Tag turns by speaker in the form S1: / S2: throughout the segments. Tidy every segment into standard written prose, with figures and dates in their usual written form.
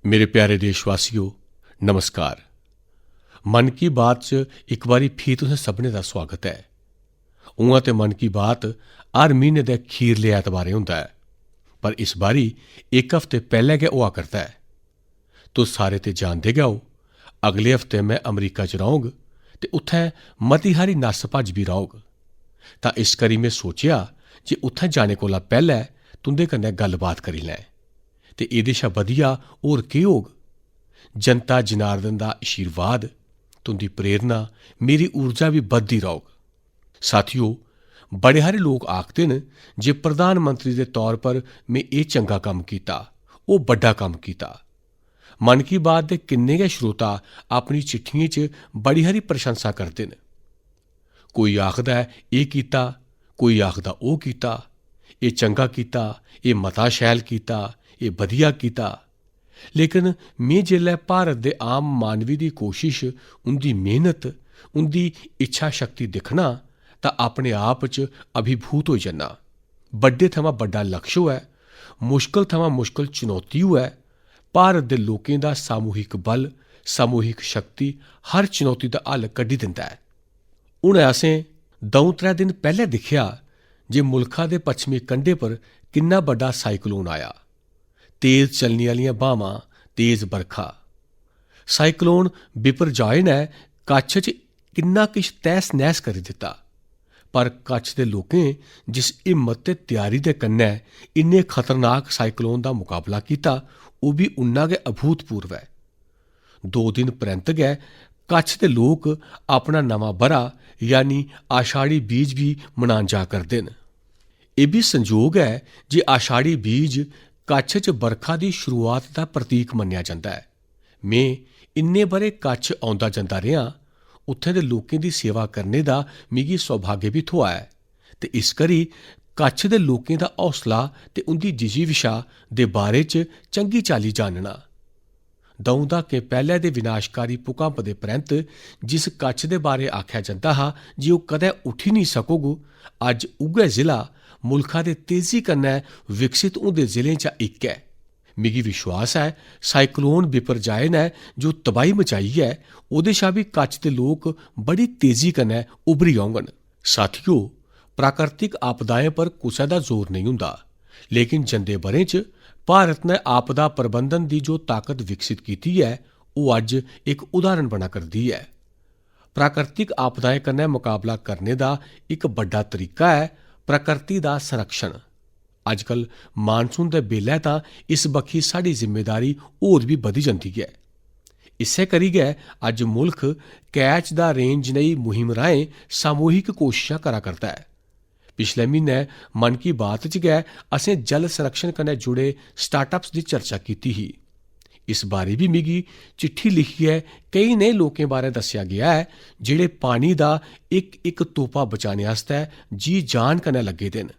S1: मेरे प्यारे देशवासियों, नमस्कार। मन की बात च इक बारी फ्ही तुसें सभनें दा स्वागत है। उ'आं ते मन की बात हर म्हीने दे खीरले ऐतबारें होंदा है, पर इस बारी इक हफ्ते पैह्लें गै होआ करदा है। तुस सारे ते जानदे गै हो, अगले हफ्ते में अमरीका च रौह्ङ ते उत्थैं मती हारी नस्स भज्ज बी रौह्ग। तां इस करी में सोचेआ जे उत्थैं जाने कोला पैह्लें तुं'दे कन्नै गल्लबात करी लैं। ते एह्दे शा बधिया होर केह् होग। जनता जनार्दन दा आशीर्वाद, तुंदी प्रेरणा, मेरी ऊर्जा बी बधदी रौह्ग। साथियो, बड़े हारे लोक आखदे न जे प्रधानमंत्री दे तौर पर में एह् चंगा कम्म कीता, ओह् बड्डा कम्म कीता। मन की बात दे किन्ने गै श्रोता अपनी चिट्ठियें च बड़ी हारी प्रशंसा करदे न। कोई आखदा ऐ एह् कीता, कोई आखदा ओह् कीता, एह् चंगा कीता, एह् मता शैल कीता, एह् बधिया कीता। लेकिन में जेल्लै भारत दे आम मानवी दी कोशिश, उंदी मेहनत, उंदी इच्छा शक्ति दिक्खना तां अपने आप च अभिभूत होई जन्ना। बड्डे थमां बड्डा लक्ष्य होऐ, मुश्कल थमां मुश्कल चुनौती होऐ, भारत दे लोकें दा सामूहिक बल, सामूहिक शक्ति हर चुनौती दा हल कड्ढी दिंदा ऐ। हून असें 2-3 दिन पैह्ले दिक्खेआ जे मुल्खा दे पच्छमी कंढे पर किन्ना बड्डा साइक्लोन आया। तेज चलने आह्लियां ब्हामां, तेज बरखा। साइक्लोन बिपरजाए ने कच्छ च किन्ना किश तैह्स नैह्स करी दित्ता, पर कच्छ दे लोकें जिस हिम्मत ते त्यारी दे कन्नै इन्ने खतरनाक साइक्लोन दा मुकाबला कीता, ओह् बी उन्ना गै अभूतपूर्व ऐ। 2 दिन परैंत गै कच्छ दे लोक अपना नमां ब'रा यानी आषाढ़ी बीज भी मनान जा करदे न। एह् बी संजोग ऐ जे आषाढ़ी बीज कच्छ च बरखा दी शुरुआत दा प्रतीक मन्नेआ जंदा है। में इन्ने ब'रे कच्छ औंदा जंदा रेहा, उत्थें दे लोकें दी सेवा करने दा मिगी सौभाग्य बी थ्होआ ऐ ते इस करी कच्छ दे लोकें दा हौसला ते उंदी जिजीविशा दे बारे च चंगी चाल्ली जानना। 2 दहाके पैह्ले दे विनाशकारी भूकंप दे परैंत जिस कच्छ दे बारे आख्या जंदा हा जे ओह् कदें उठी नहीं सकोग, अज्ज उ'ऐ जिला मुल्खा दे तेजी कन्नै विकसित होंदे जिलें चा इक ऐ। मिगी विश्वास है साइक्लोन बिपरजाए ने जो तबाही मचाई है, ओह्दे शा बी कच्छ दे लोक बड़ी तेजी कन्नै उभरी औङन। साथियो, प्राकृतिक आपदाएं पर कुसै दा जोर नहीं हुंदा, लेकिन जंदे ब'रें च भारत ने आपदा प्रबंधन दी जो ताकत विकसित कीती है, ओह् अज्ज इक उदाहरण बना करदी है। प्राकृतिक आपदाएं कन्नै मुकाबला करने दा इक बड्डा तरीका है प्रकृति दा संरक्षण। अजकल मानसून दे बेल्लै तां इस बक्खी साढ़ी जिम्मेदारी होर बी बधी जंदी ऐ। इस्सै करी गै अज्ज मुल्ख कैच दा रेंज जनेही मुहिम राहें सामूहिक कोशिशां करा करदा है। पिछले म्हीने मन की बात च गै असें जल संरक्षण कन्नै जुड़े स्टार्टअप्स दी चर्चा कीती ही। इस बारी भी मिगी चिट्ठी लिखियै केई नेह् लोकें बारै दस्सेआ गेआ है जेह्ड़े पानी दा इक इक तोपा बचाने आस्तै जी जान कन्नै लग्गे दे न।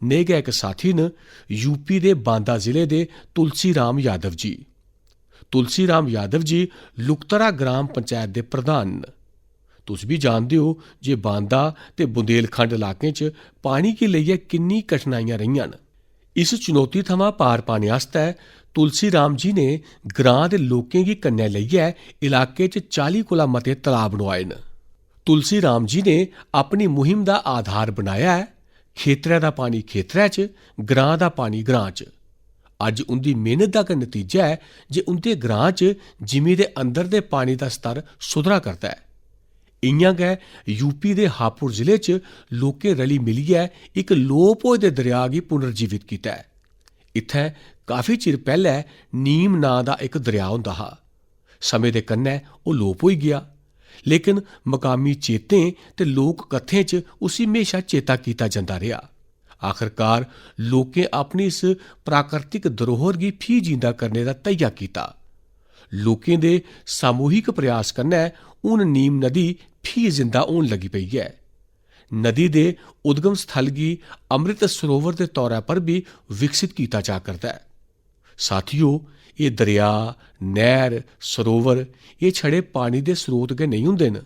S1: नेह् गै इक साथी न यूपी दे बांदा जिले दे तुलसी राम यादव जी। तुलसी राम यादव जी लुकतरा ग्राम पंचायत दे प्रधान न। तुस भी जानदे हो जे बांदा ते बुंदेलखंड इलाकें च पानी गी लेइयै किन्नी कठिनाइयां रहियां न। इस चुनौती थमां पार पाने आस्तै तुलसी राम जी ने ग्रां दे लोकें गी कन्नै लेइयै इलाके च 40 कोला मते तलाब बनोआए न। तुलसी राम जी ने अपनी मुहिम दा आधार बनाया है खेतरै दा पानी खेतरै च, ग्रां दा पानी ग्रां च। अज्ज उंदी मेहनत दा गै नतीजा है जे उंदे ग्रां च जिमीं दे अंदर दे पानी दा स्तर सुधरा करदा है। इ'यां गै यूपी दे हापुड़ जिले च लोकें रली मिलियै इक लोप होए दे दरिया गी पुनर्जीवित कीता है। इत्थैं काफी चिर पैह्ले नीम नां दा इक दरिया होंदा हा। समें दे कन्नै ओह् लोप होई गेआ, लेकिन मकामी चेतें ते लोक कत्थें च उसी म्हेशा चेता कीता जंदा रेहा। आखरकार लोकें अपनी इस प्राकृतिक धरोहर गी फ्ही जींदा करने दा धैया कीता। लोकें दे सामूहिक प्रयास कन्नै हून नीम नदी फ्ही जिंदा होन लगी पेई ऐ। नदी दे उद्गम स्थल गी अमृत सरोवर दे तौरा पर भी विकसित कीता जा करदा है। साथियो, एह् दरिया, नैह्र, सरोवर एह् छड़े पानी दे स्रोत गै नेईं हुंदे न,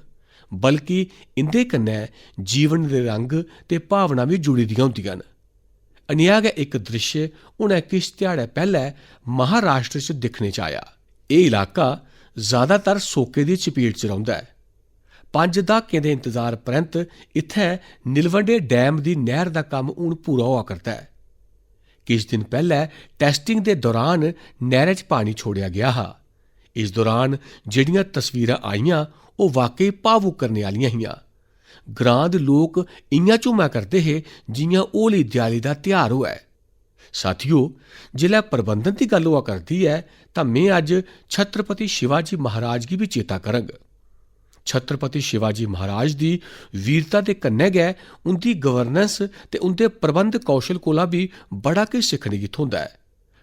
S1: बल्कि इंदे कन्नै जीवन दे रंग ते भावना बी जुड़ी दियां होंदियां न। अनेहा गै इक दृश्य हुणे किश ध्याड़े पैह्ले महाराष्ट्र च दिक्खने च आया। एह् इलाका ज़्यादातर सोके दी चपेट च रौंह्दा ऐ। 5 दहाकें दे इंतजार परैंत इत्थै नीलवंडे डैम दी नैह्र दा कम्म हून पूरा होआ करदा है। किश दिन पैह्ले टैस्टिंग दे दौरान नैह्रै च पानी छोड़ेआ गया हा। इस दौरान जेह्ड़ियां तस्वीरां आईयां ओह् वाकई भावुक करने आह्लियां हियां। ग्रां दे लोक इ'यां झूमा करदे हे जि'यां होली देआली दा ध्यार होऐ। साथियो, जिसलै प्रबंधन दी गल्ल होआ करदी ऐ तां में अज्ज छत्रपति शिवाजी महाराज गी बी चेता करङ। छत्रपति शिवाजी महाराज दी वीरता दे कन्नै गै उंदी गवर्नेंस ते उंदे प्रबंध कौशल कोला बी बड़ा किश सिक्खने गी थ्होंदा ऐ।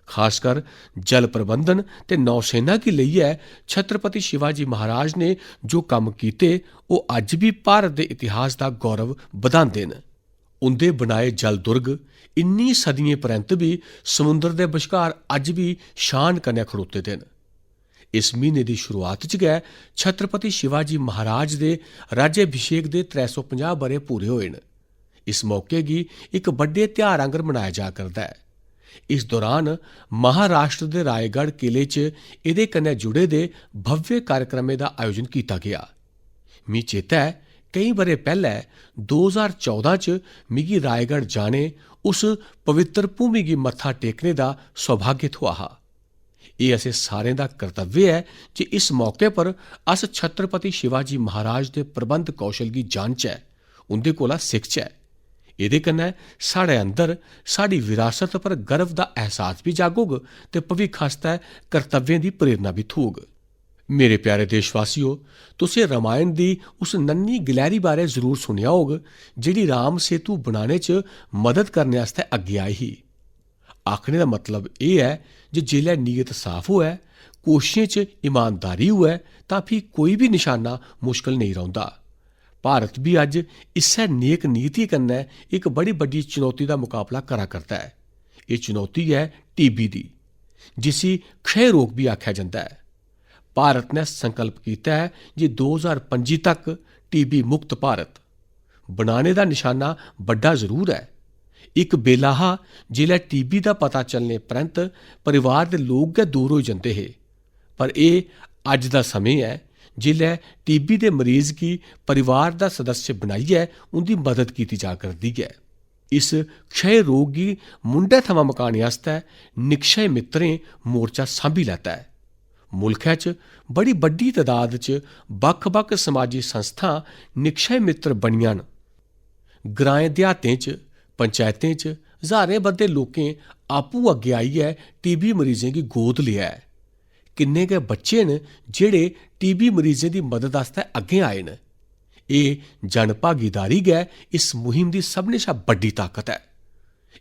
S1: खासकर जल प्रबंधन ते नौसेना गी लेइयै छत्रपति शिवाजी महाराज ने जो कम्म कीते ओह् अज्ज बी भारत दे इतिहास दा गौरव बधांदे न। उंदे बनाए जल दुर्ग इन्नी सदियें परैंत बी समुंदर दे बश्कार अज्ज बी शान कन्नै खड़ोते दे न। इस म्हीने दी शुरुआत च गै छत्रपति शिवाजी महाराज दे राज्याभिषेक दे 350 ब'रे पूरे होए न। इस मौके गी इक बड्डे ध्यार आंगर मनाया जा करदा ऐ। इस दौरान महाराष्ट्र दे रायगढ़ किले च एह्दे कन्नै जुड़े दे भव्य कार्यक्रमें दा आयोजन कीता गेआ। मी चेता ऐ केईं ब'रे पैह्ले 2014 च मिगी रायगढ़ जाने, उस पवित्र भूमि गी मत्था टेकने दा सौभाग्य थ्होआ हा। एह् असें सारें दा कर्तव्य ऐ जे इस मौके पर अस छत्रपति शिवाजी महाराज दे प्रबंध कौशल गी जानचै, उंदे कोला सिखचै। एह्दे कन्नै साढ़े अंदर साढ़ी विरासत पर गर्व दा एहसास बी जागोग ते भविक्ख आस्तै कर्तव्यें दी प्रेरणा बी थ्होग। मेरे प्यारे देशवासियो, तुसें रामायण दी उस नन्ही गलैरी बारै जरूर सुनेआ होग जेह्ड़ी राम सेतु बनाने च मदद करने आस्तै अग्गें आई ही। आखने दा मतलब एह् ऐ जे जेल्लै नीयत साफ होऐ, कोशिशें च ईमानदारी होऐ तां फ्ही कोई बी निशाना मुश्कल नेईं रौंह्दा। भारत बी अज्ज इस्सै नेक नीति कन्नै इक बड़ी बड्डी चुनौती दा मुकाबला करा करदा ऐ। एह् चुनौती ऐ टीबी दी, जिसी क्षय रोग बी आखेआ जंदा ऐ। भारत ने संकल्प कीता है जे 2025 तक टीबी मुक्त भारत बनाने दा निशाना बड्डा जरूर है। इक बेल्ला हा जेल्लै टीबी दा पता चलने परैंत परिवार दे लोक गै दूर होई जंदे हे, पर एह् अज्ज दा समें ऐ जेल्लै टीबी दे मरीज गी परिवार दा सदस्य बनाइयै उंदी मदद कीती जा करदी ऐ। इस क्षय रोग गी मुंढै थमां मकाने आस्तै निक्षय मित्रें मोर्चा सांभी लैता है। मुल्खै च बड़ी बड्डी तदाद च बक्ख-बक्ख समाजी संस्थां निक्षय मित्र बनियां न। ग्राएं देहातें च, पंचायतें च ज्हारें बद्दे लोकें आपूं अग्गें आइयै टीबी मरीजें गी गोद लेआ ऐ। किन्ने गै बच्चे न जेह्ड़े टीबी मरीजें दी मदद आस्तै अग्गें आए न। एह् जन भागीदारी गै इस मुहिम दी सभनें शा बड्डी ताकत ऐ।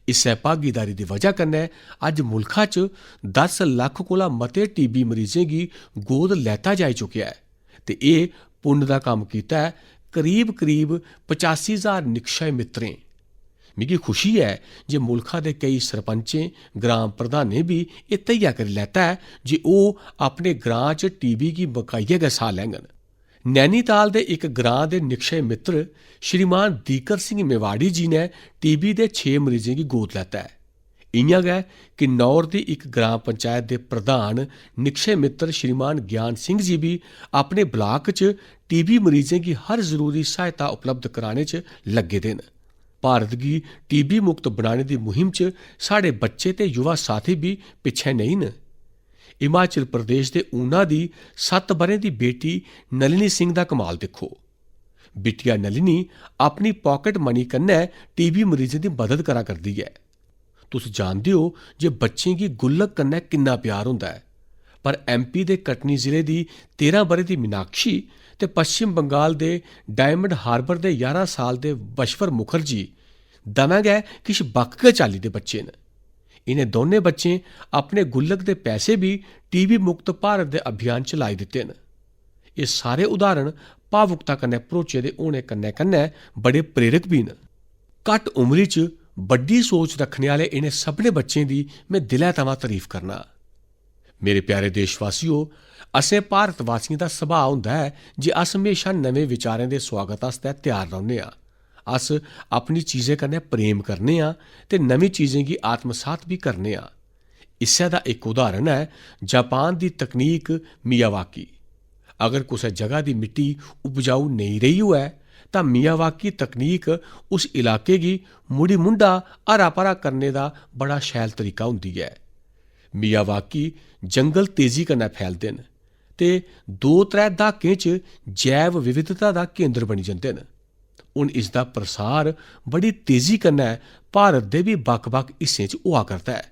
S1: इस्सै भागीदारी दी वजह कन्नै अज्ज मुल्खा च 10 लक्ख कोला मते टीबी मरीजें गी गोद लैता जाई चुकेआ ऐ ते एह् पुन्न दा कम्म कीता ऐ करीब 85,000 निक्षय मित्रें। मिगी खुशी ऐ जे मुल्खा दे केई सरपंचें, ग्राम प्रधानें भी एह् धैर्य करी लैता है जे ओह् अपने ग्रां च टीबी गी मकाइयै गै साह् लैङन। नैनीताल दे इक ग्रां दे निक्षय मित्र श्रीमान दीकर सिंह मेवाड़ी जी ने टीबी दे 6 मरीजें गी गोद लैता है। इ'यां गै किन्नौर दी इक ग्राम पंचायत दे प्रधान निक्षय मित्र श्रीमान ज्ञान सिंह जी भी अपने ब्लाक च टीबी मरीजें गी हर जरूरी सहायता उपलब्ध कराने च लग्गे दे न। भारत गी टीबी मुक्त बनाने दी मुहिम च साढ़े बच्चे ते युवा साथी भी पिच्छे नेईं न। हिमाचल प्रदेश दे ऊना दी 7 ब'रें दी बेटी नलिनी सिंह दा कमाल दिक्खो। बिटिया नलिनी अपनी पॉकेट मनी कन्नै टीबी मरीजें दी मदद करा करदी ऐ। तुस जानदे हो जे बच्चें गी गुल्लक कन्नै किन्ना प्यार होंदा ऐ, पर एमपी दे कटनी जिले दी 13 ब'रें दी मीनाक्षी ते पश्चिम बंगाल दे डायमंड हार्बर दे 11 साल दे बशवर मुखर्जी दमै गै किश बक्ख गै चाल्ली दे बच्चे न। इनें दोनें बच्चें अपने गुल्लक दे पैसे भी टीबी मुक्त भारत दे अभियान च लाई दित्ते न। एह् सारे उदाहरण भावुकता कन्नै भरोचे दे होने कन्नै कन्नै बड़े प्रेरक भी न। घट्ट उमरी च बड्डी सोच रखने आह्ले इनें सभनें बच्चें दी में दिलै थमां तारीफ करना। मेरे प्यारे देशवासियो, असें भारतवासियों दा सुभाऽ होंदा ऐ जे अस म्हेशा नमें विचारें दे सुआगत आस्तै त्यार रौह्ने आं। अस अपनी चीज़ें कन्नै प्रेम करने आं ते नमीं चीज़ें गी आत्मसात भी करने आं। इस्सै दा इक उदाहरण है जापान दी तकनीक मियावाकी। अगर कुसै जगह दी मिट्टी उपजाऊ नेईं रही होऐ तां मियावाकी तकनीक उस इलाके गी मुड़ी मुंडा हरा भरा करने दा बड़ा शैल तरीका होंदी है। मियावाकी जंगल तेजी कन्नै फैलदे न ते 2-3 दहाकें च जैव विविधता दा केंद्र बनी जंदे न। हून इसदा प्रसार बड़ी तेजी कन्नै भारत दे भी बक्ख-बक्ख हिस्सें च होआ करदा है।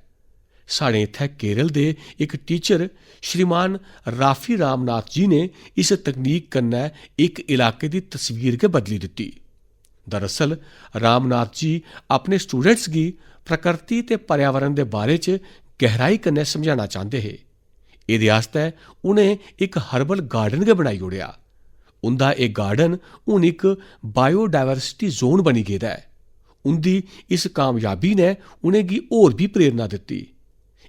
S1: साढ़े इत्थै केरल दे इक टीचर श्रीमान राफी रामनाथ जी ने इस तकनीक कन्नै इक इलाके दी तस्वीर गै बदली दित्ती। दरअसल रामनाथ जी अपने स्टूडेंट्स गी प्रकृति ते पर्यावरण दे बारे च गहराई कन्नै समझाना चाहंदे हे। एह्दे आस्तै उ'नें इक हर्बल गार्डन गै बनाई ओड़ेआ। उंदा एह् गार्डन हून इक बायोडाइवर्सिटी जोन बनी गेदा ऐ। उंदी इस कामयाबी ने उ'नेंगी होर भी प्रेरणा दित्ती।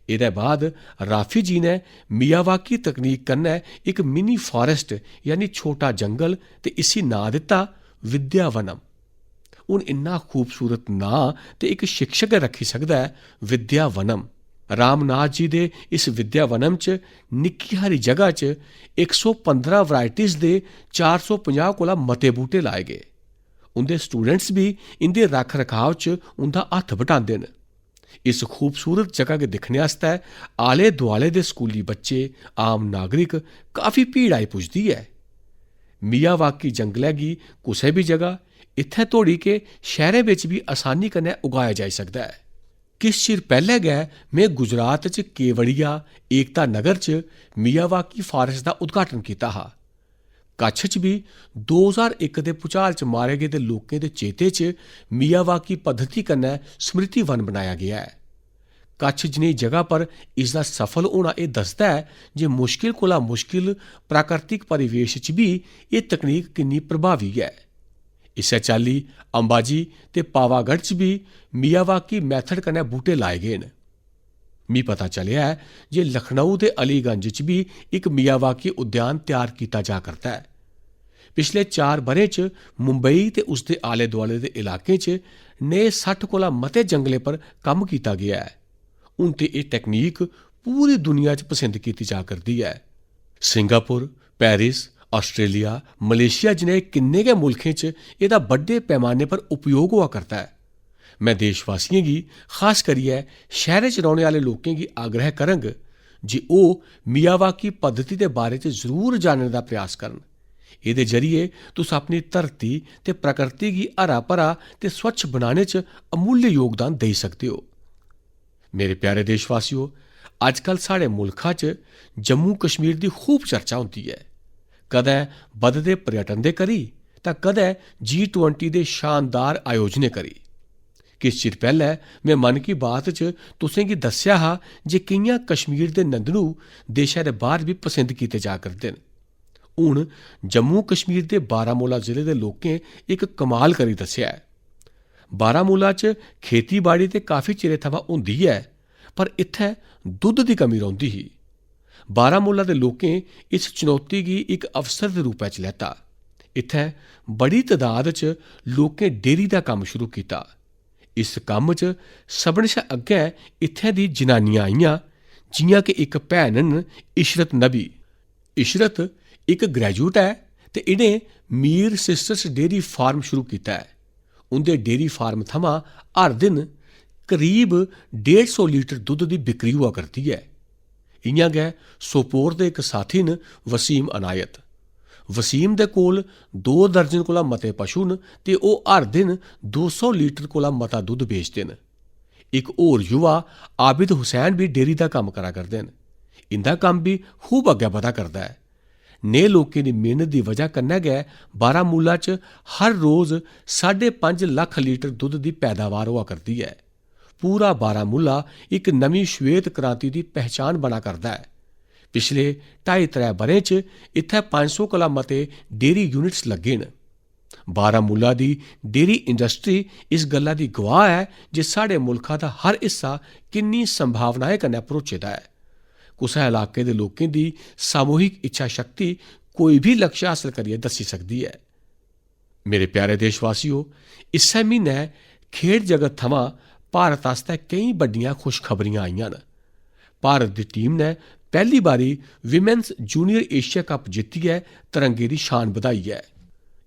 S1: एह्दे बाद राफी जी ने मियावाकी तकनीक कन्नै इक मिनी फॉरेस्ट यानी छोटा जंगल ते इसी नांऽ दित्ता विद्यावनम। हून इन्ना खूबसूरत नांऽ ते इक शिक्षक गै रक्खी सकदा है विद्यावनम। रामनाथ जी दे इस विद्यावनम च निक्की हारी जगह च 115 वैरायटीज़ दे 450 कोला मते बूह्टे लाए गे। उंदे स्टूडेंट्स भी इंदे रख रखाव च उंदा हत्थ बटांदे न। इस खूबसूरत जगह गी दिक्खने आस्तै आले दुआले दे स्कूली बच्चे, आम नागरिक काफी भीड़ आई पुजदी है। मियावाकी जंगलै गी कुसै भी जगह इत्थै धोड़ी के शैह्रें बिच भी आसानी कन्नै उगाया जाई सकदा है। किश चिर पैह्ले गै में गुजरात च केवड़िया एकता नगर च मियावाकी फॉरेस्ट दा उद्घाटन कीता हा। कच्छ च भी 2001 दे भूचाल च मारे गेदे लोकें दे चेते च मियावाकी पद्धति कन्नै स्मृति वन बनाया गया है। कच्छ जनेही जगह पर इसदा सफल होना एह् दसदा है जे मुश्किल कोला मुश्किल प्राकृतिक परिवेश च भी एह् तकनीक किन्नी प्रभावी है। इस्सै चाल्ली अंबाजी ते पावागढ़ च भी मियावाकी मैथड कन्नै बूह्टे लाए गे न। मी पता चलेआ है जे लखनऊ ते अलीगंज च भी इक मियावाकी उद्यान त्यार कीता जा करदा है। पिछले 4 ब'रें च मुंबई ते उसदे आले दुआले दे इलाकें च नेह् 60 कोला मते जंगलें पर कम्म कीता गेआ है। हून ते एह् टैक्नीक पूरी दुनिया च पसंद कीती जा करदी है। सिंगापुर, पेरिस, आस्ट्रेलिया, मलेशिया जनेहे किन्ने गै मुल्खें च एह्दा बड्डे पैमाने पर उपयोग होआ करदा है। मैं देशवासियों गी खास करियै शैह्रें च रौह्ने आह्ले लोकें गी आग्रह करङ जे ओह् मियावाकी पद्धति दे बारे च जरूर जानने दा प्रयास करन। एह्दे जरिए तुस अपनी धरती ते प्रकृति गी हरा भरा ते स्वच्छ बनाने च अमूल्य योगदान देई सकदे हो। मेरे प्यारे देशवासियो, अजकल साढ़े मुल्खा च जम्मू कश्मीर दी खूब चर्चा होंदी है। कदें बधदे पर्यटन दे करी तां कदें G20 दे शानदार आयोजनें करी। किश चिर पैह्ले में मन की बात च तुसें गी दस्सेआ हा जे कि'यां कश्मीर दे नंदनू देशै दे बाह्र भी पसंद कीते जा करदे न। हून जम्मू कश्मीर दे बारामूला जिले दे लोकें इक कमाल करी दस्सेआ है। बारामूला च खेतीबाड़ी ते काफी चिरे थमां होंदी है, पर इत्थै दुद्ध दी कमी रौंह्दी ही। बारामूला दे लोकें इस चुनौती गी इक अवसर दे रूपै च लैता। इत्थै बड़ी तदाद च लोकें डेयरी दा कम्म शुरू कीता। इस कम्म च सभनें शा अग्गें इत्थै दी जनानियां आईयां, जि'यां कि इक भैन न इशरत नबी। इशरत इक ग्रेजुएट है ते इ'नें मीर सिस्टर्स डेयरी फार्म शुरू कीता है। उंदे डेयरी फार्म थमां हर दिन करीब 150 लीटर दुद्ध दी बिक्री होआ करदी है। इ'यां गै सोपोर दे इक साथी न वसीम अनायत। वसीम दे कोल 2 दर्जन कोला मते पशु न ते ओह् हर दिन 200 लीटर कोला मता दुद्ध बेचदे न। इक होर युवा आबिद हुसैन भी डेयरी दा कम्म करा करदे न। इंदा कम्म भी खूब अग्गै बधा करदा है। नेह् लोकें दी मेहनत दी वजह कन्नै गै बारामूला च हर रोज 5.5 लक्ख लीटर दुद्ध दी पैदावार होआ करदी है। पूरा बारामूला इक नवीं श्वेत क्रांति दी पहचान बना करदा है। पिछले 2.5-3 ब'रें च इत्थै 500 कोला मते डेयरी यूनिट्स लग्गे न। बारामूला दी डेयरी इंडस्ट्री इस गल्ला दी गवाह है जे साढ़े मुल्खा दा हर हिस्सा किन्नी संभावनाएं कन्नै भरोचे दा है। कुसै इलाके दे लोकें दी सामूहिक इच्छा शक्ति कोई भी लक्ष्य हासल करियै दस्सी सकदी है। मेरे प्यारे देशवासियों, इस्सै म्हीनै खेड जगत थमां भारत आस्तै केईं बड्डियां खुशखबरियां आईयां न। भारत दी टीम ने पैह्ली बारी विमेंस जूनियर एशिया कप जित्तियै तरंगे दी शान बधाई ऐ।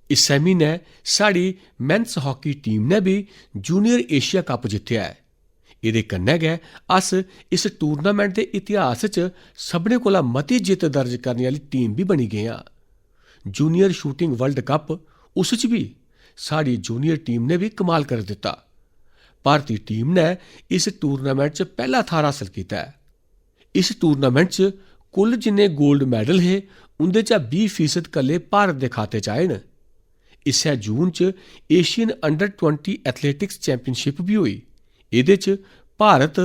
S1: इस्सै म्हीनै साढ़ी मेंस हॉकी टीम ने बी जूनियर एशिया कप जित्तेआ ऐ। एह्दे कन्नै गै अस इस टूर्नामेंट दे इतिहास च सभनें कोला मती जित्त दर्ज करने आह्ली टीम बी बनी गे आं। जूनियर शूटिंग वर्ल्ड कप उस च बी साढ़ी जूनियर टीम ने भी कमाल कर दित्ता। भारती टीम ने इस टूर्नामेंट च पैह्ला थाह्र हासल कीता है। इस टूर्नामेंट च कुल जिन्ने गोल्ड मैडल हे उंदे चा 20% कल्ले भारत दे खाते च आए न। इस्सै जून च एशियन अंडर 20 एथलेटिक्स चैंपियनशिप बी होई। एह्दे च भारत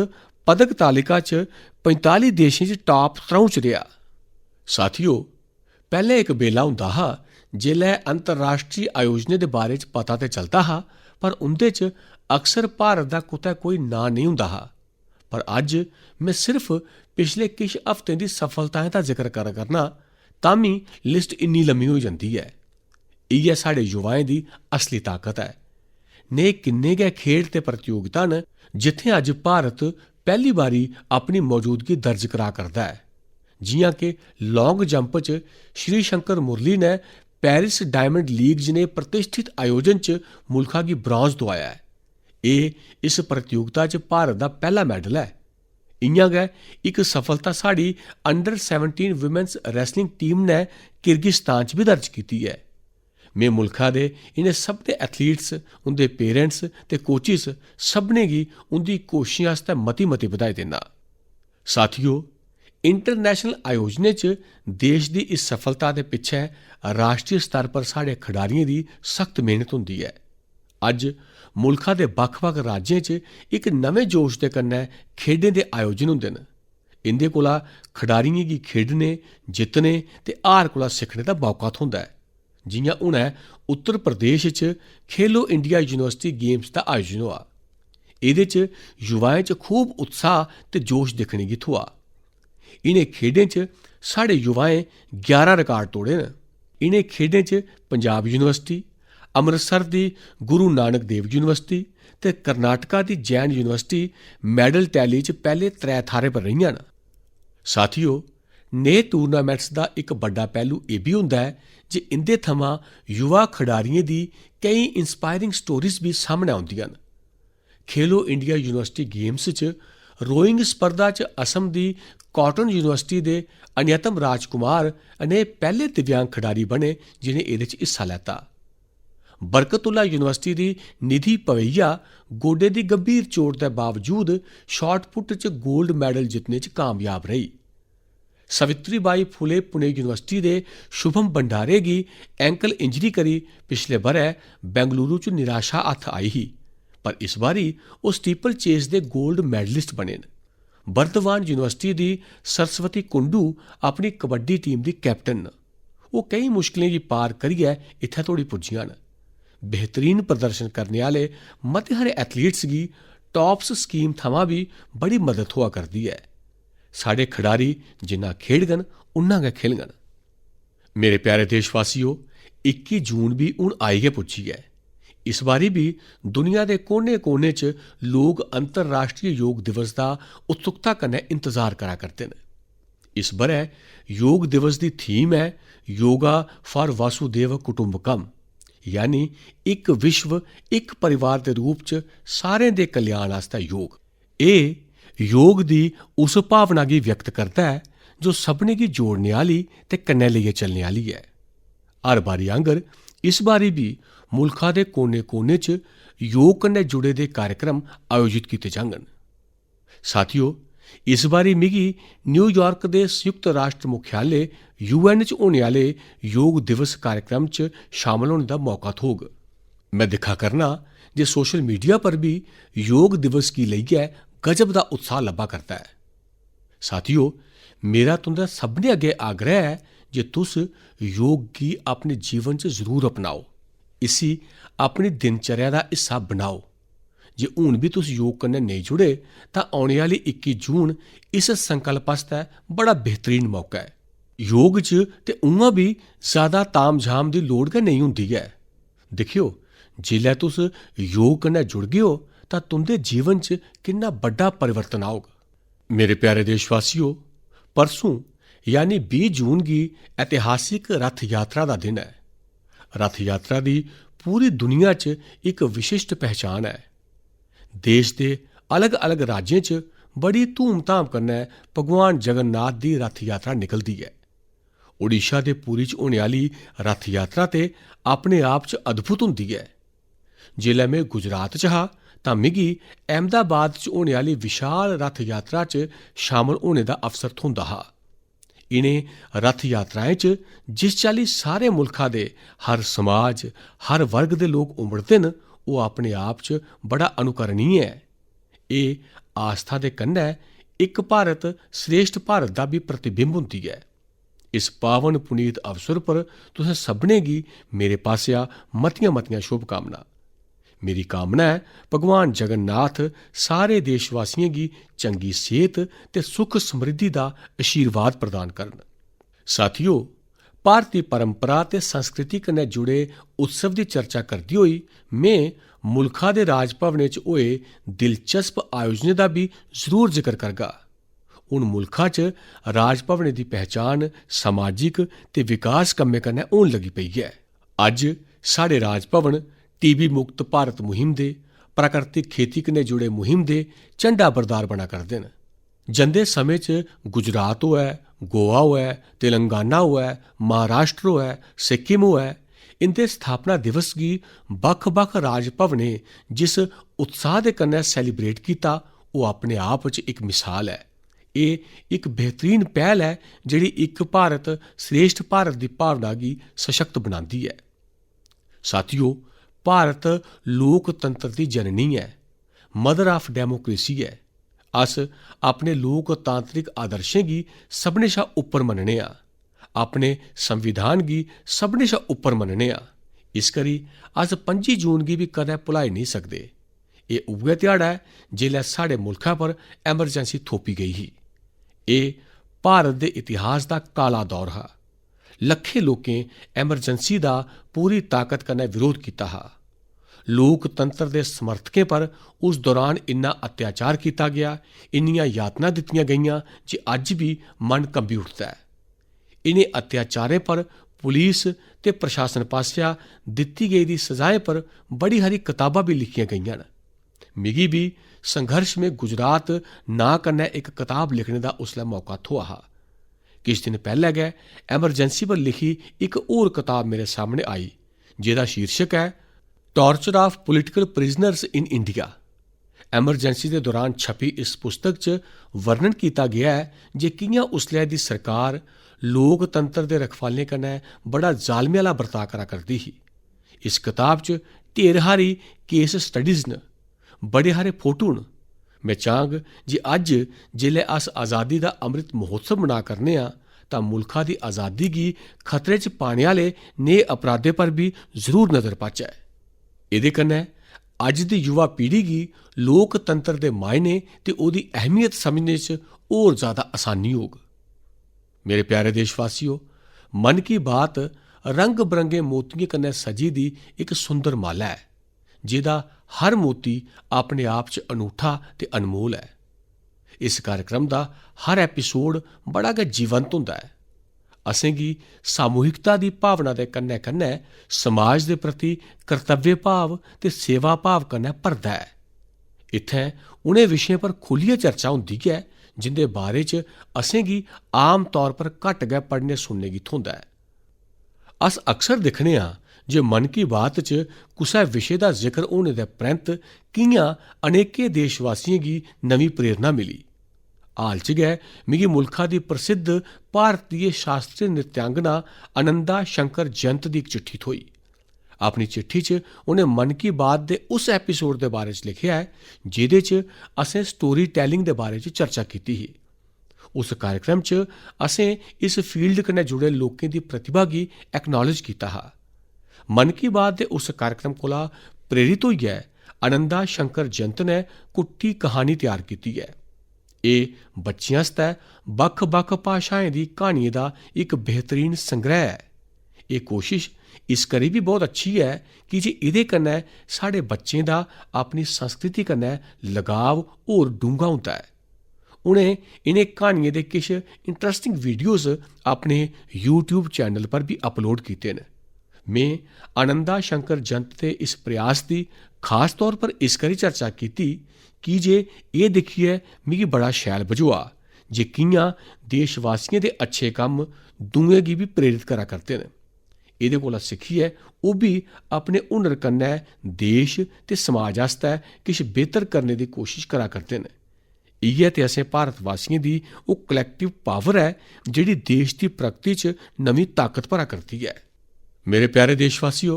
S1: पदक तालिका च 45 देशें च टॉप 3 च रेहा। साथियो, पैह्ले इक बेल्ला हुंदा हा जेल्लै अंतर्राश्ट्री आयोजनें दे बारे च पता ते चलदा हा, पर उंदे च अक्सर भारत दा कुतै कोई नां नेईं हुंदा हा। पर अज्ज में सिर्फ पिछले किश हफ्तें दी सफलताएं दा जिक्र करा करना, तां बी लिस्ट इन्नी लम्मी होई जंदी ऐ। इ'यै साढ़े युवाएं दी असली ताकत ऐ। नेह् किन्ने गै खेढ ते प्रतियोगिता न जित्थें अज्ज भारत पैह्ली बारी अपनी मौजूदगी दर्ज करा करदा ऐ। जि'यां कि लॉन्ग जंप च श्री शंकर मुरली ने पेरिस डायमंड लीग जनेह् प्रतिष्ठित आयोजन च मुल्खा गी ब्रांज दोआया ऐ। एह् इस प्रतियोगिता च भारत दा पैह्ला मैडल ऐ। इ'यां गै इक सफलता साढ़ी अंडर 17 वुमेन्स रैसलिंग टीम ने किर्गिस्तान च बी दर्ज कीती ऐ। में मुल्खा दे इनें सभनें एथलीट्स, उंदे पेरेंट्स ते कोचिस सभनें गी उंदी कोशिशें आस्तै मती मती बधाई दिन्ना। साथियो, इंटरनेशनल आयोजनें च देश दी इस सफलता दे पिच्छे राष्ट्री स्तर पर साढ़े खिडारियें दी सख्त मेहनत होंदी ऐ। अज्ज मुल्खा दे बक्ख-बक्ख राज्यें च इक नमें जोश दे कन्नै खेढें दे आयोजन होंदे न। इंदे कोला खिडारियें गी खेढने, जित्तने ते हार कोला सिक्खने दा मौका थ्होंदा ऐ। जि'यां हुनै उत्तर प्रदेश च खेलो इंडिया यूनिवर्सिटी गेम्स दा आयोजन होआ। एह्दे च युवाएं च खूब उत्साह ते जोश दिक्खने गी थ्होआ। इनें खेढें च साढ़े युवाएं 11 रिकार्ड तोड़े न। इनें खेढें च पंजाब यूनिवर्सिटी, अमृतसर दी गुरु नानक देव यूनिवर्सिटी ते कर्नाटका दी जैन यूनिवर्सिटी मैडल टैली च पैह्ले 3 थाह्रें पर रेहियां न। साथियो, नेह् टूर्नामेंट्स दा इक बड्डा पहलू एह् बी होंदा ऐ जे इंदे थमां युवा खिडारियें दी केईं इंस्पायरिंग स्टोरीज बी सामनै औंदियां न। खेलो इंडिया यूनिवर्सिटी गेम्स च रोइंग स्पर्धा च असम दी कॉटन यूनिवर्सिटी दे अन्यतम राजकुमार ने पैह्ले दिव्यांग खिडारी बने जिनें एह्दे च हिस्सा लैता। बरकतुल्ला यूनिवर्सिटी दी निधि पवैया गोडे दी गंभीर चोट दे बावजूद शॉट पुट च गोल्ड मैडल जित्तने च कामयाब रेही। सावित्रीबाई फुले पुणे यूनिवर्सिटी दे शुभम भंडारे गी एंकल इंजरी करी पिछले ब'रै बेंगलुरु च निराशा हत्थ आई ही, पर इस बारी ओह् स्टीपल चेस दे गोल्ड मैडलिस्ट बने न। बर्धवान यूनिवर्सिटी दी सरस्वती कुंडू अपनी कबड्डी टीम दी कैप्टन न। ओह् केईं मुश्कलें गी पार करियै इत्थै धोड़ी पुज्जियां न। बेहतरीन प्रदर्शन करने आह्ले मते हारे एथलीट्स गी टॉप्स स्कीम थमां बी बड़ी मदद थ्होआ करदी ऐ। साढ़े खिडारी जिन्ना खेडङन उन्ना गै खेलङन। मेरे प्यारे देशवासियों, 21 जून भी हून आई गै पुज्जी ऐ। इस बारी भी दुनिया दे कोने-कोने च लोग अंतर्राष्ट्री योग दिवस दा उत्सुकता कन्नै इंतजार करा करदे न। इस ब'रै योग दिवस दी थीम है योगा फॉर वासुदेव कुटुंबकम, यानी इक विश्व इक परिवार दे रूप च सारें दे कल्याण आस्तै योग। एह् योग दी उस भावना गी व्यक्त करदा ऐ जो सभनें गी जोड़ने आह्ली ते कन्नै लेइयै चलने आह्ली ऐ। हर बारी आंगर इस बारी भी मुल्खा दे कोने-कोने च योग कन्नै जुड़े दे कार्यक्रम आयोजित कीते जाङन। साथियो, इस बारी मिगी न्यूयॉर्क दे संयुक्त राष्ट्र मुख्यालय UN च होने आह्ले योग दिवस कार्यक्रम च शामल होने दा मौका थ्होग। मैं दिक्खा करना जे सोशल मीडिया पर भी योग दिवस गी लेइयै गजब दा उत्साह लब्भा करदा ऐ। साथियो, मेरा तुं'दा सभनें अग्गें आग्रह है जे तुस योग गी अपने जीवन च जरूर अपनाओ। इसी अपनी दिनचर्या दा हिस्सा बनाओ। जे हून भी तुस योग कन्नै नेईं जुड़े तां औने आह्ली 21 जून इस संकल्प आस्तै बड़ा बेहतरीन मौका ऐ। योग च ते उ'आं बी ज़्यादा ताम झाम दी लोड़ गै नेईं होंदी ऐ। दिक्खियो, जिल्लै तुस योग कन्नै जुड़गे ओ तां तुंदे जीवन च किन्ना बड्डा परिवर्तन औग। मेरे प्यारे देशवासियो, परसों यानी 20 जून गी ऐतिहासिक रथ यात्रा दा दिन है। रथ यात्रा दी पूरी दुनिया च इक विशिष्ट पहचान है। देश दे अलग अलग राज्यें च बड़ी धूम-धाम कन्नै भगवान जगन्नाथ दी रथ यात्रा निकलदी है। ओडिशा दे पुरी च होने आह्ली रथ यात्रा ते अपने आप च अद्भुत होंदी है। जेल्लै में गुजरात च हा तां मिगी अहमदाबाद च होने आह्ली विशाल रथ यात्रा च शामल होने दा अवसर थ्होंदा हा। इनें रथ यात्राएं च जिस चाल्ली सारे मुल्खा दे हर समाज, हर वर्ग दे लोक उमड़दे न, ओह् अपने आप च बड़ा अनुकरणीय है। एह् आस्था दे कन्नै इक भारत श्रेष्ठ भारत दा बी प्रतिबिंब होंदी है। इस पावन पुनीत अवसर पर तुसें सभनें गी मेरे पासेआ मतियां शुभकामनां। मेरी कामना है भगवान जगन्नाथ सारे देशवासियों की चंगी सेहत ते सुख समृद्धि का आशीर्वाद प्रदान करन। साथियों, भारतीय परंपरा ते संस्कृति कन्नै जुड़े उत्सव की चर्चा करती हुई मैं मुल्खा दे राजभवनें च होए दिलचस्प आयोजनें दा भी जरूर जिक्र करगा। हुण मुल्खा च राजभवनें दी पहचान समाजिक ते विकास कम्में कन्नै होन लगी पई है। अज्ज साढ़े राजभवन टीबी मुक्त भारत मुहिम दे, प्राकृतिक खेती कन्नै जुड़े मुहिम दे झंडा बरदार बना करदे न। जंदे समें च गुजरात होऐ, गोवा होऐ, तेलंगाना होऐ, महाराष्ट्र होऐ, सिक्किम होऐ, इंदे स्थापना दिवस गी बक्ख-बक्ख राजभवनें जिस उत्साह दे कन्नै सैलीब्रेट कीता, ओह् अपने आप च इक मिसाल है। एह् इक बेहतरीन पहल है जिहड़ी इक भारत श्रेष्ठ भारत दी भावना गी सशक्त बनांदी है। साथियों, भारत लोकतंत्र दी जननी है, मदर ऑफ डेमोक्रेसी है। अस अपने लोकतांत्रिक आदर्शें गी सभनें शा उप्पर मन्नने आं, अपने संविधान गी सभनें शा उप्पर मन्नने आं। इस करी अस 25 जून गी भी कदें भुलाई नहीं सकदे। एह् उ'ऐ ध्याड़ा है जेल्लै साढ़े मुल्खा पर एमरजेंसी थोपी गेई ही। एह् भारत दे इतिहास दा काला दौर हा। लक्खें लोकें एमरजेंसी दा पूरी ताकत कन्नै विरोध कीता हा। लोकतंत्र दे समर्थकें पर उस दौरान इन्ना अत्याचार किया गया, इन्नियां यातना दित्तियां गईयां जे अज्ज भी मन कंबी उठदा है। इन्हें अत्याचारें पर पुलिस ते प्रशासन पासेआ दित्ती गेदी सजाएं पर बड़ी हारी कताबां भी लिखियां गईयां न। मिगी भी संघर्ष में गुजरात नां कन्नै इक कताब लिखने दा उसलै मौका थ्होआ हा। किश दिन पैह्ले गै एमरजेंसी पर लिखी इक होर कताब मेरे सामने आई, जेह्दा शीर्षक है torture of political prisoners in India. Emergency दे दौरान छपी इस पुस्तक च वर्णन किया गया है जे कि'यां उसलै दी सरकार लोकतंत्र दे रखवालें कन्नै बड़ा जालमे आह्ला बर्ताव करा करदी ही। इस कताब च ढेर हारी केस स्टडीज न, बड़े हारे फोटो न। मैं चाहंग जे अज्ज जेल्लै अस आज़ादी दा अमृत महोत्सव मना करने आं तां मुल्खा दी आज़ादी गी खतरे च पाने आह्ले नेह् अपराधें पर भी जरूर नज़र पाचै। एह्दे कन्नै अज्ज दी युवा पीढ़ी गी लोकतंत्र दे मायने ते ओह्दी अहमियत समझने च होर ज़्यादा आसानी होग। मेरे प्यारे देशवासियों, मन की बात रंग बरंगे मोतियें कन्नै सजी दी इक सुंदर माला है, जेह्दा हर मोती अपने आप च अनूठा ते अनमोल है। इस कार्यक्रम दा हर एपिसोड बड़ा गै जीवंत होंदा है। असेंगी सामूहिकता दी भावना दे कन्नै कन्नै समाज दे प्रति कर्तव्य भाव ते सेवा भाव कन्नै भरदा है। इत्थैं उ'नें विशें पर खुल्लियै चर्चा होंदी ऐ जिंदे बारे च असेंगी आम तौर पर घट्ट गै पढ़ने सुनने गी थ्होंदा है। अस अक्सर दिक्खने आं जे मन की बात च कुसै विशे दा जिक्र होने दे परैंत कि'यां अनेकें देशवासियें गी नवीं प्रेरणा मिली। हाल च गै मिगी मुल्खा दी प्रसिद्ध भारतीय शास्त्रीय नृत्यांगना आनंदा शंकर जयंत दी इक चिट्ठी थ्होई। अपनी चिट्ठी च उ'नें मन की बात दे उस एपिसोड दे बारे च लिखेआ है जेह्दे च असें स्टोरी टैलिंग दे बारे च चर्चा कीती ही। उस कार्यक्रम च असें इस फील्ड कन्नै जुड़े लोकें दी प्रतिभा गी एक्नॉलेज कीता हा। मन की बात दे उस कार्यक्रम कोला प्रेरित होइयै आनंदा शंकर जयंत ने कुट्टी कहानी तैयार कीती है। एह् बच्चें आस्तै बक्ख-बक्ख भाशाएं दी क्हानियें दा इक बेहतरीन संग्रह है। ये कोशिश इस करी भी बहुत अच्छी है कि जे इहदे कन्नै साढ़े बच्चें दा अपनी संस्कृति कन्नै लगाव होर डूंगा होंदा है। उ'नें इनें क्हानियें दे किश इंटरस्टिंग वीडियोज़ अपने यूट्यूब चैनल पर भी अपलोड कीते न। में आनंदा शंकर जंत दे इस प्रयास दी खास तौर पर इस करी चर्चा कीती कि जे एह् दिक्खियै मिगी बड़ा शैल बझोआ जे कि'यां देशवासियें दे अच्छे कम्म दुएं गी भी प्रेरित करा करदे न। एह्दे कोला सिक्खियै ओह् बी अपने हुनर कन्नै देश ते समाज आस्तै किश बेहतर करने दी कोशिश करा करदे न। इ'यै ते असें भारतवासियें दी ओह् कलैक्टिव पावर है जेह्ड़ी देश दी प्रगति च नमीं ताकत भरा करदी है। मेरे प्यारे देशवासियो,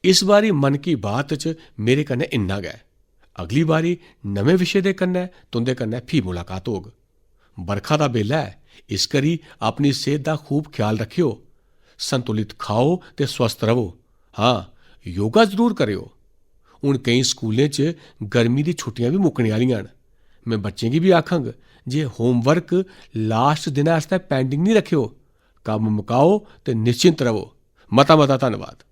S1: इस बारी मन की बात च मेरे कन्नै इन्ना गै। अगली बारी नमें विशे दे कन्नै तुंदे कन्नै फ्ही मुलाकात होग। बरखा दा बेल्ला है, इस करी अपनी सेहत दा खूब ख्याल रखेओ, संतुलित खाओ ते स्वस्थ रवो। हाँ, योगा जरूर करेओ। हूँ केईं स्कूलें च गर्मी दी छुट्टियां भी मुक्कने आह्लियां न। मैं बच्चें गी भी आखंग जे होमवर्क लास्ट दिनै आस्तै पेंडिंग नहीं रखेओ, कम्म मुकाओ ते निश्चिंत रवो। मता मता धन्नवाद।